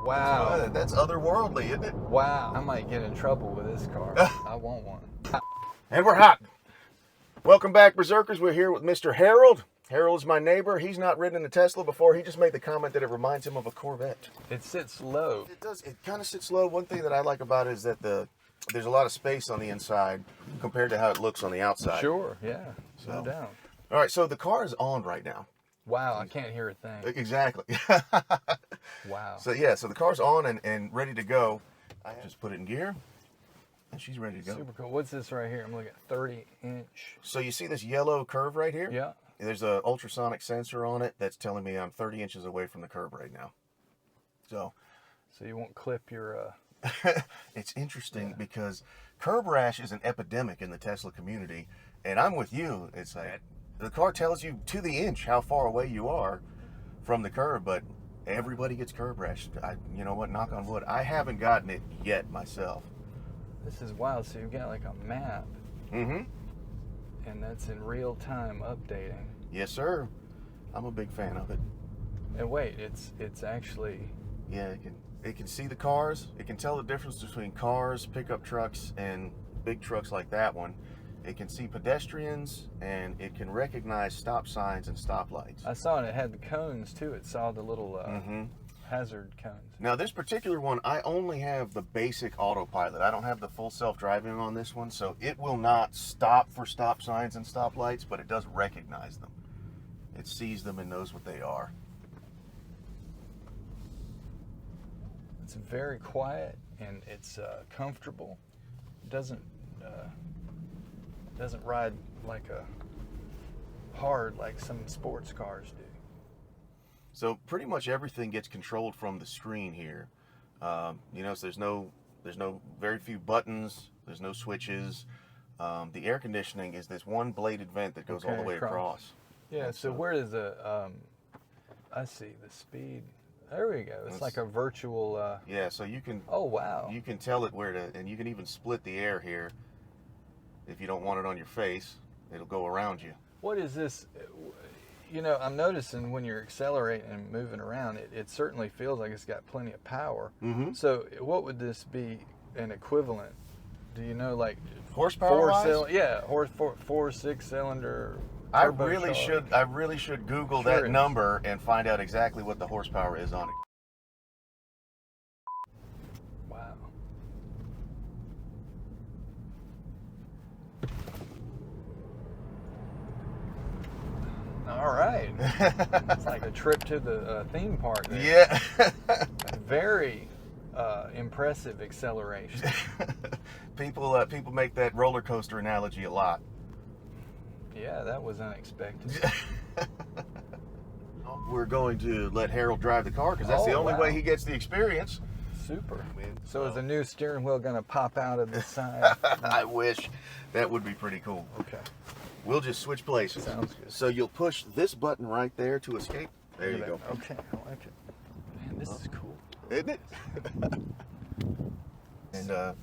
Wow. That's otherworldly, isn't it? Wow. I might get in trouble with this car. I want one. And we're hot. Welcome back, Berserkers. We're here with Mr. Harold. Harold is my neighbor. He's not ridden in a Tesla before. He just made the comment that it reminds him of a Corvette. It sits low. It does. It kind of sits low. One thing that I like about it is that there's a lot of space on the inside compared to how it looks on the outside. Sure, yeah. No doubt. All right, so the car is on right now. Wow, I can't hear a thing. Exactly. Wow. So the car's on and ready to go. I just put it in gear, and she's ready to go. Super cool. What's this right here? I'm looking at 30-inch. So you see this yellow curve right here? Yeah. There's an ultrasonic sensor on it that's telling me I'm 30 inches away from the curb right now. So you won't clip your... It's interesting because curb rash is an epidemic in the Tesla community, and I'm with you. It's like the car tells you to the inch how far away you are from the curb, but everybody gets curb rash. You know what? Knock on wood. I haven't gotten it yet myself. This is wild. So you've got like a map. Mm-hmm. And that's in real time updating. Yes, sir. I'm a big fan of it. And wait, it's actually... Yeah, it can see the cars. It can tell the difference between cars, pickup trucks, and big trucks like that one. It can see pedestrians, and it can recognize stop signs and stoplights. I saw it had the cones too. It saw the little hazard cones. Now this particular one, I only have the basic autopilot. I don't have the full self-driving on this one, so it will not stop for stop signs and stoplights, but it does recognize them. It sees them and knows what they are. It's very quiet and it's comfortable. It doesn't ride like hard like some sports cars do. So pretty much everything gets controlled from the screen here. You know, so there's no very few buttons. There's no switches. The air conditioning is this one bladed vent that goes all the way across. Yeah. So where is the? I see the speed. There we go. It's like a virtual... Yeah, so you can... Oh, wow. You can tell it where to... And you can even split the air here. If you don't want it on your face, it'll go around you. What is this? You know, I'm noticing when you're accelerating and moving around, it certainly feels like it's got plenty of power. Mm-hmm. So what would this be an equivalent? Do you know, like... Horsepower-wise? Yeah, 4-6-cylinder... I really should Google that number and find out exactly what the horsepower is on it. Wow. All right. It's like a trip to the theme park there. Yeah. Very impressive acceleration. People make that roller coaster analogy a lot. Yeah, that was unexpected. We're going to let Harold drive the car because that's the only way he gets the experience. Super. So is the new steering wheel going to pop out of the side? I wish. That would be pretty cool. Okay. We'll just switch places. Sounds good. So you'll push this button right there to escape. There you go. Okay, I like it. Man, this is cool. Isn't it? And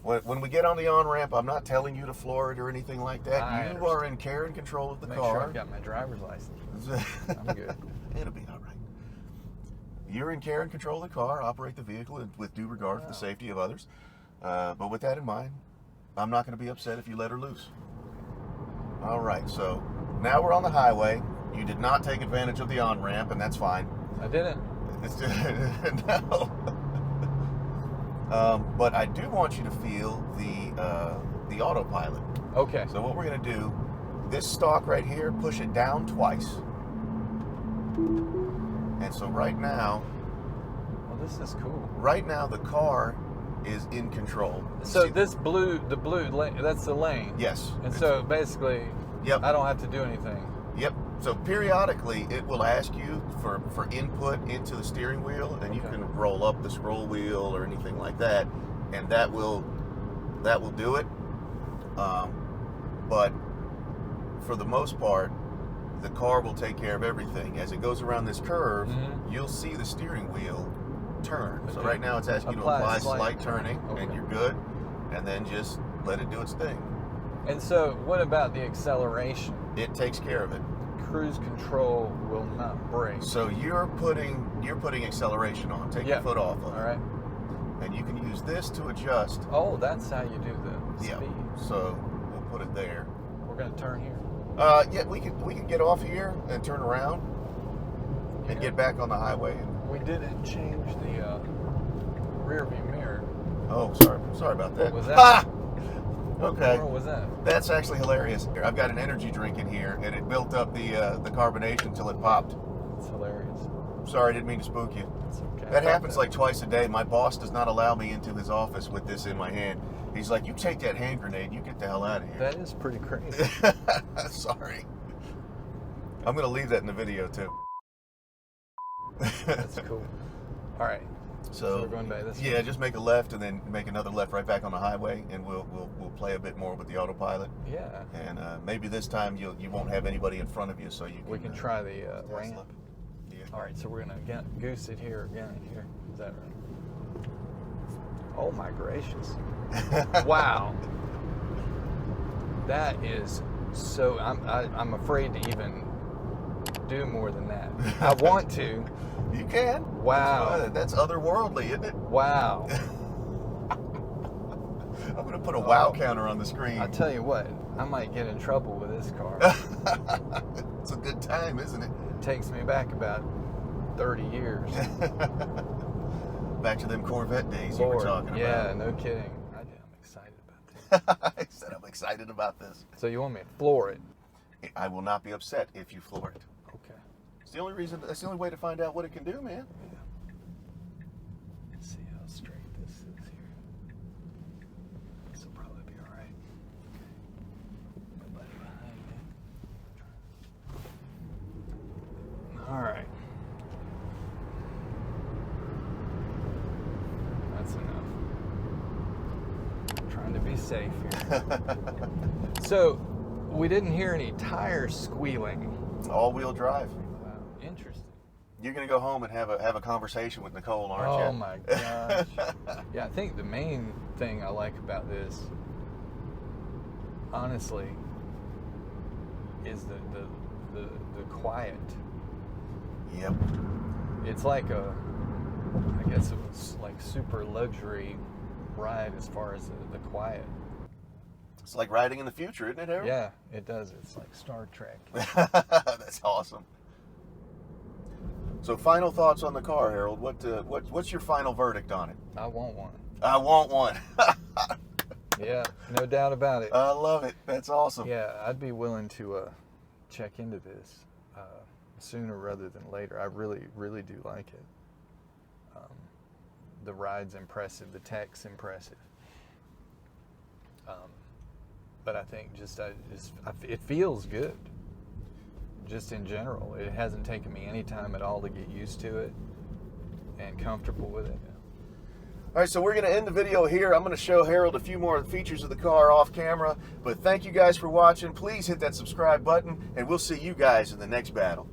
when we get on the on-ramp, I'm not telling you to floor it or anything like that. You are in care and control of the car. Make sure I've got my driver's license. I'm good. It'll be all right. You're in care and control of the car. Operate the vehicle with due regard for the safety of others. But with that in mind, I'm not going to be upset if you let her loose. All right, so now we're on the highway. You did not take advantage of the on-ramp, and that's fine. I didn't. No. But I do want you to feel the autopilot. Okay. So what we're going to do, this stalk right here, push it down twice. And so right now... Well, this is cool. Right now, the car is in control. So this blue, that's the lane? Yes. And so basically, yep. I don't have to do anything? Yep. So periodically, it will ask you for input into the steering wheel, and you can roll up the scroll wheel or anything like that, and that will do it. But for the most part, the car will take care of everything. As it goes around this curve, you'll see the steering wheel turn. Okay. So right now it's asking you to apply slight turning, and you're good, and then just let it do its thing. And so what about the acceleration? It takes care of it. cruise control will not brake. So you're putting acceleration on. Take your foot off of it. All right. And you can use this to adjust. Oh, that's how you do the Yeah. speed. So we'll put it there. We're gonna turn here. Yeah, we can get off here and turn around and get back on the highway. We didn't change the rear view mirror. Oh, sorry about that. What was that? Ah! Okay. What was that? That's actually hilarious. I've got an energy drink in here, and it built up the carbonation until it popped. It's hilarious. Sorry, I didn't mean to spook you. It's okay. That happens like twice a day. My boss does not allow me into his office with this in my hand. He's like, "You take that hand grenade, you get the hell out of here." That is pretty crazy. Sorry. I'm going to leave that in the video, too. That's cool. All right. So we're going back this way. Yeah, just make a left and then make another left right back on the highway, and we'll play a bit more with the autopilot. Yeah. And maybe this time you won't have anybody in front of you, so you can. We can try the ramp. Yeah. All right, so we're gonna goose it here again. Here, is that right? Oh my gracious! Wow. That is so. I'm afraid to even do more than that. I want to. You can. Wow. That's otherworldly, isn't it? Wow. I'm going to put a wow counter on the screen. I tell you what, I might get in trouble with this car. It's a good time, isn't it? It takes me back about 30 years. Back to them Corvette days Lord, you were talking about. Yeah, no kidding. I'm excited about this. I said I'm excited about this. So you want me to floor it? I will not be upset if you floor it. Okay. It's the only reason. That's the only way to find out what it can do, man. Yeah. Let's see how straight this is here. This will probably be all right. Nobody behind me. All right. That's enough. I'm trying to be safe here. So, we didn't hear any tires squealing. All-wheel drive. Wow, interesting. You're gonna go home and have a conversation with Nicole, aren't you? Oh my gosh. Yeah, I think the main thing I like about this, honestly, is the quiet. Yep. It's like I guess it was like super luxury ride as far as the quiet. It's like riding in the future, isn't it, Harold? Yeah, it does. It's like Star Trek. That's awesome. So, final thoughts on the car, Harold. What's your final verdict on it? I want one. I want one. Yeah, no doubt about it. I love it. That's awesome. Yeah, I'd be willing to check into this sooner rather than later. I really, really do like it. The ride's impressive. The tech's impressive. But I think it feels good. Just in general, it hasn't taken me any time at all to get used to it and comfortable with it. All right, so we're going to end the video here. I'm going to show Harold a few more features of the car off camera. But thank you guys for watching. Please hit that subscribe button, and we'll see you guys in the next battle.